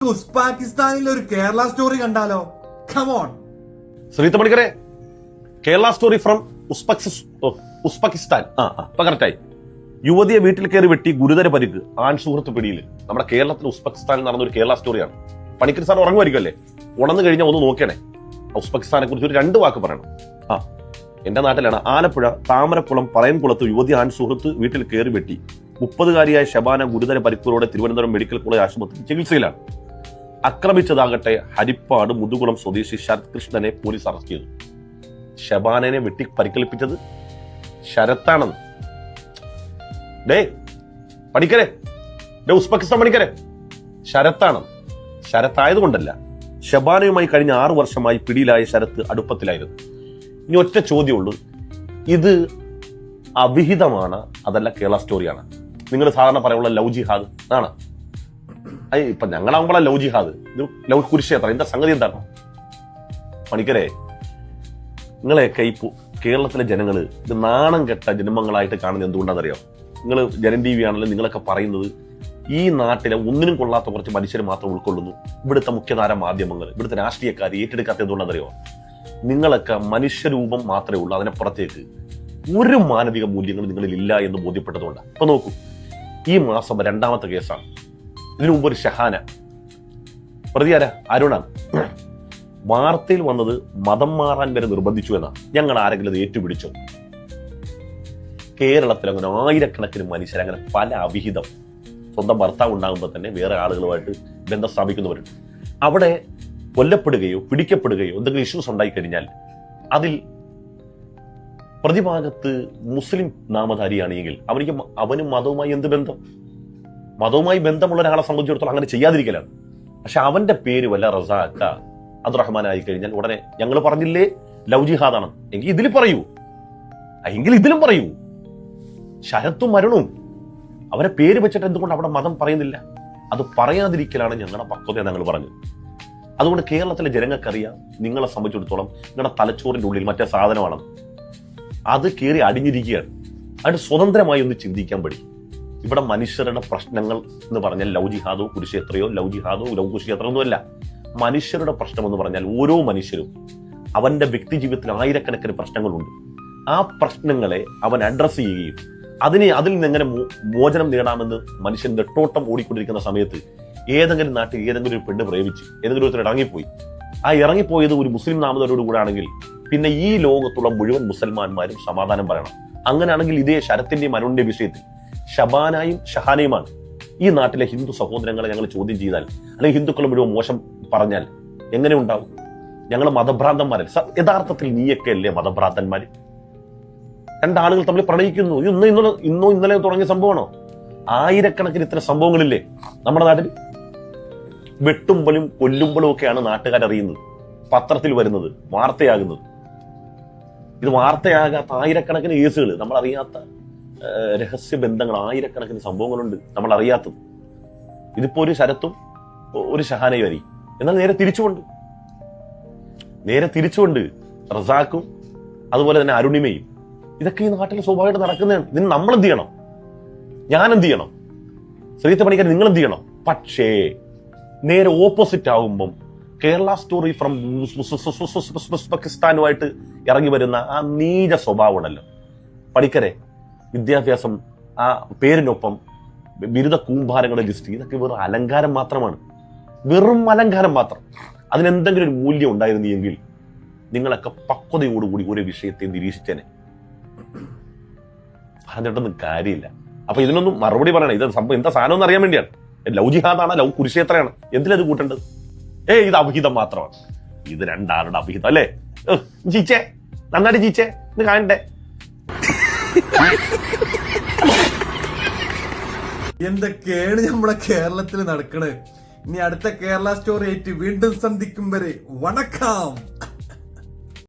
ഉസ്ബെക്കിസ്ഥാനിൽ ഒരു കേരള സ്റ്റോറി കണ്ടാലോ? കമോൺ ശ്രീത്ത മണിക്കരെ, കേരള സ്റ്റോറി ഫ്രം ഉസ്ബെക്കിസ്ഥാൻ. ഇപ്പൊ കറക്റ്റായി. യുവതിയെ വീട്ടിൽ കയറി വെട്ടി ഗുരുതര പരിക്ക്, ആൺ സുഹൃത്ത് പിടിയിൽ. നമ്മുടെ കേരളത്തിൽ ഉസ്ബെക്കിസ്ഥാനിൽ നടന്ന ഒരു കേരള സ്റ്റോറിയാണ്. പണിക്കർ സാർ ഉറങ്ങുമായിരിക്കും, ഉണർന്നു കഴിഞ്ഞാൽ ഒന്ന് നോക്കണേ. ഉസ്ബെക്കിസ്ഥാനെ കുറിച്ച് ഒരു 2 വാക്ക് പറയണം. എന്റെ നാട്ടിലാണ് ആലപ്പുഴ താമരക്കുളം പറയൻകുളത്ത് യുവതി ആൺ സുഹൃത്ത് വീട്ടിൽ കയറി വെട്ടി 30-കാരിയായ ഷബാന ഗുരുതര പരിക്കുകളോടെ തിരുവനന്തപുരം മെഡിക്കൽ കോളേജ് ആശുപത്രിയിൽ ചികിത്സയിലാണ്. ആക്രമിച്ചതാകട്ടെ ഹരിപ്പാട് മുതുകുളം സ്വദേശി ശരത് കൃഷ്ണനെ പോലീസ് അറസ്റ്റ് ചെയ്തു. ഷബാനനെ വെട്ടി പരിക്കേൽപ്പിച്ചത് ശരത്താണെന്ന്. പണിക്കരെ, ഉസ്ബെക്കിസ്ഥാൻ പണിക്കരെ, ശരത്താണ്. ശരത്തായതുകൊണ്ടല്ല, ഷബാനയുമായി കഴിഞ്ഞ 6 വർഷമായി പിടിയിലായ ശരത്ത് അടുപ്പത്തിലായിരുന്നു. ഇനി ഒറ്റ ചോദ്യമുള്ളൂ, ഇത് അവിഹിതമാണ് അതല്ല കേരള സ്റ്റോറിയാണ്? നിങ്ങൾ സാധാരണ പറയുള്ള ലവ് ജിഹാദ് ആണ്. ഇപ്പൊ ഞങ്ങളാകുമ്പോഴാണ് ലവ് ജിഹാദ്, ഇത് ലവ് കുരുക്ഷേത്രം. എന്താ സംഗതി? എന്താണ് പണിക്കരെ? നിങ്ങളെയൊക്കെ ഈ കേരളത്തിലെ ജനങ്ങള് ഇത് നാണം കെട്ട ജന്മങ്ങളായിട്ട് കാണുന്നത് എന്തുകൊണ്ടാണെന്നറിയാം? നിങ്ങൾ ജനം ടി വി ആണെങ്കിലും നിങ്ങളൊക്കെ പറയുന്നത് ഈ നാട്ടിലെ ഒന്നിനും കൊള്ളാത്ത കുറച്ച് മനുഷ്യർ മാത്രം ഉൾക്കൊള്ളുന്നു. ഇവിടുത്തെ മുഖ്യധാര മാധ്യമങ്ങൾ, ഇവിടുത്തെ രാഷ്ട്രീയക്കാർ ഏറ്റെടുക്കാത്ത എന്തുകൊണ്ടാണെന്നറിയോ? നിങ്ങളൊക്കെ മനുഷ്യരൂപം മാത്രമേ ഉള്ളൂ, അതിനപ്പുറത്തേക്ക് ഒരു മാനവിക മൂല്യങ്ങൾ നിങ്ങളിൽ ഇല്ല എന്ന് ബോധ്യപ്പെട്ടതുകൊണ്ടാണ്. അപ്പൊ നോക്കൂ, ഈ മാസം 2ാമത്തെ കേസാണ്. ഇതിനു മുമ്പ് ഒരു ഷഹാന പ്രതി അരുണാണ്. വാർത്തയിൽ വന്നത് മതം മാറാൻ വരെ നിർബന്ധിച്ചു എന്നാ. ഞങ്ങൾ ആരെങ്കിലും അത് ഏറ്റുപിടിച്ചോ? കേരളത്തിൽ അങ്ങനെ ആയിരക്കണക്കിന് മനുഷ്യർ അങ്ങനെ പല അവിഹിതം, സ്വന്തം ഭർത്താവ് ഉണ്ടാകുമ്പോൾ തന്നെ വേറെ ആളുകളുമായിട്ട് ബന്ധം സ്ഥാപിക്കുന്നവരുണ്ട്. അവിടെ കൊല്ലപ്പെടുകയോ പിടിക്കപ്പെടുകയോ എന്തെങ്കിലും ഇഷ്യൂസ് ഉണ്ടായിക്കഴിഞ്ഞാൽ അതിൽ പ്രതിഭാഗത്ത് മുസ്ലിം നാമധാരിയാണെങ്കിൽ അവനും മതവുമായി എന്ത് ബന്ധം? മതവുമായി ബന്ധമുള്ള ഒരാളെ സംബന്ധിച്ചിടത്തോളം അങ്ങനെ ചെയ്യാതിരിക്കലാണ്. പക്ഷെ അവന്റെ പേര് വല്ല റസാഖ അബ്ദുറഹ്മാൻ ആയി കഴിഞ്ഞാൽ ഉടനെ ഞങ്ങൾ പറഞ്ഞില്ലേ ലവ് ജിഹാദാണ്, എങ്കിൽ ഇതിൽ പറയൂ, എങ്കിൽ ഇതിലും പറയൂ. ശരത്തും മരണവും അവരെ പേര് വെച്ചിട്ട് എന്തുകൊണ്ട് അവിടെ മതം പറയുന്നില്ല? അത് പറയാതിരിക്കലാണ് ഞങ്ങളുടെ പക്വത ഞങ്ങൾ പറഞ്ഞത്. അതുകൊണ്ട് കേരളത്തിലെ ജനങ്ങൾക്കറിയാം നിങ്ങളെ സംബന്ധിച്ചിടത്തോളം നിങ്ങളുടെ തലച്ചോറിന്റെ ഉള്ളിൽ മറ്റേ സാധനമാണ്, അത് കയറി അടിഞ്ഞിരിക്കുകയാണ്. അതിന് സ്വതന്ത്രമായി ഒന്ന് ചിന്തിക്കാൻ പഠിക്കും. ഇവിടെ മനുഷ്യരുടെ പ്രശ്നങ്ങൾ എന്ന് പറഞ്ഞാൽ ലവ് ജിഹാദോ കുരുക്ഷേത്രയോ ലവ് ജിഹാദോ ലവ് കുരുക്ഷേത്രമോ ഒന്നുമല്ല. മനുഷ്യരുടെ പ്രശ്നം എന്ന് പറഞ്ഞാൽ ഓരോ മനുഷ്യരും അവന്റെ വ്യക്തി ജീവിതത്തിൽ ആയിരക്കണക്കിന് പ്രശ്നങ്ങളുണ്ട്. ആ പ്രശ്നങ്ങളെ അവൻ അഡ്രസ് ചെയ്യുകയും അതിൽ നിന്ന് എങ്ങനെ മോചനം നേടാമെന്ന് മനുഷ്യൻ നെട്ടോട്ടം ഓടിക്കൊണ്ടിരിക്കുന്ന സമയത്ത് ഏതെങ്കിലും നാട്ടിൽ ഏതെങ്കിലും ഒരു പെണ്ണ് പ്രേമിച്ച് ഏതെങ്കിലും ഒരുത്തർ ഇറങ്ങിപ്പോയി. ആ ഇറങ്ങിപ്പോയത് ഒരു മുസ്ലിം നാമധരോട് കൂടെ ആണെങ്കിൽ പിന്നെ ഈ ലോകത്തുള്ള മുഴുവൻ മുസൽമാന്മാരും സമാധാനം പറയണം. അങ്ങനെയാണെങ്കിൽ ഇതേ ശരത്തിന്റെയും അരുണിന്റെ വിഷയത്തിൽ ഷബാനയും ഷഹാനയുമാണ്. ഈ നാട്ടിലെ ഹിന്ദു സഹോദരങ്ങളെ ഞങ്ങൾ ചോദ്യം ചെയ്താൽ അല്ലെങ്കിൽ ഹിന്ദുക്കൾ മുഴുവൻ മോശം പറഞ്ഞാൽ എങ്ങനെ ഉണ്ടാവും? ഞങ്ങൾ മതഭ്രാന്തന്മാരല്ല. യഥാർത്ഥത്തിൽ നീയൊക്കെ അല്ലേ മതഭ്രാന്തന്മാര്? 2 ആളുകൾ തമ്മിൽ പ്രണയിക്കുന്നു, ഇന്നലെ തുടങ്ങിയ സംഭവമാണോ? ആയിരക്കണക്കിന് ഇത്തരം സംഭവങ്ങളില്ലേ നമ്മുടെ നാട്ടിൽ? വെട്ടുമ്പോഴും കൊല്ലുമ്പോഴും ഒക്കെയാണ് നാട്ടുകാരറിയുന്നത്, പത്രത്തിൽ വരുന്നത്, വാർത്തയാകുന്നത്. ഇത് വാർത്തയാകാത്ത ആയിരക്കണക്കിന് കേസുകൾ, നമ്മൾ അറിയാത്ത രഹസ്യ ബന്ധങ്ങൾ, ആയിരക്കണക്കിന് സംഭവങ്ങളുണ്ട് നമ്മൾ അറിയാത്തത്. ഇതിപ്പോ ഒരു ശരത്തും ഒരു ഷഹാനയും ആയി. എന്നാൽ നേരെ തിരിച്ചുകൊണ്ട് റസാഖും അതുപോലെ തന്നെ അരുണിമയും, ഇതൊക്കെ ഈ നാട്ടിൽ സ്വാഭാവികമായിട്ട് നടക്കുന്നതാണ്. ഇതിന് നമ്മൾ എന്ത് ചെയ്യണം? ഞാൻ എന്ത് ചെയ്യണം? ശ്രീത്ത പണിക്കർ നിങ്ങൾ എന്ത് ചെയ്യണം? പക്ഷേ നേരെ ഓപ്പോസിറ്റ് ആകുമ്പം കേരള സ്റ്റോറി ഫ്രം ഉസ്ബെക്കിസ്ഥാനുമായിട്ട് ഇറങ്ങി വരുന്ന ആ നീച സ്വഭാവം ഉണ്ടല്ലോ പണിക്കരെ. വിദ്യാഭ്യാസം, ആ പേരിനൊപ്പം ബിരുദ കൂമ്പാരങ്ങളുടെ ലിസ്റ്റ്, ഇതൊക്കെ വെറും അലങ്കാരം മാത്രമാണ്. വെറും അലങ്കാരം മാത്രം. അതിനെന്തെങ്കിലും ഒരു മൂല്യം ഉണ്ടായിരുന്നെങ്കിൽ നിങ്ങളൊക്കെ പക്വതയോടുകൂടി ഒരു വിഷയത്തെ നിരീക്ഷിച്ചേനെ. പറഞ്ഞിട്ടൊന്നും കാര്യമില്ല. അപ്പൊ ഇതിനൊന്നും മറുപടി പറയണം. ഇത് സംഭവം എന്താ സാധനം എന്ന് അറിയാൻ വേണ്ടിയാണ്. ലവ് ജിഹാദാണ്, ലവ് കുരുക്ഷേത്രയാണ്, എന്തിനത് കൂട്ടേണ്ടത്? ഇത് അവിഹിതം മാത്രമാണ്. ഇത് 2 ആളുടെ അവിഹിതം അല്ലേ? ചീച്ചേ, നന്നായിട്ട് ചീച്ചേ, ഇത് കാണണ്ടേ? എന്തൊക്കെയാണ് നമ്മുടെ കേരളത്തിൽ നടക്കണത്? ഇനി അടുത്ത കേരള സ്റ്റോറി ആയിട്ട് വീണ്ടും സന്ധിക്കും വരെ വണക്കം.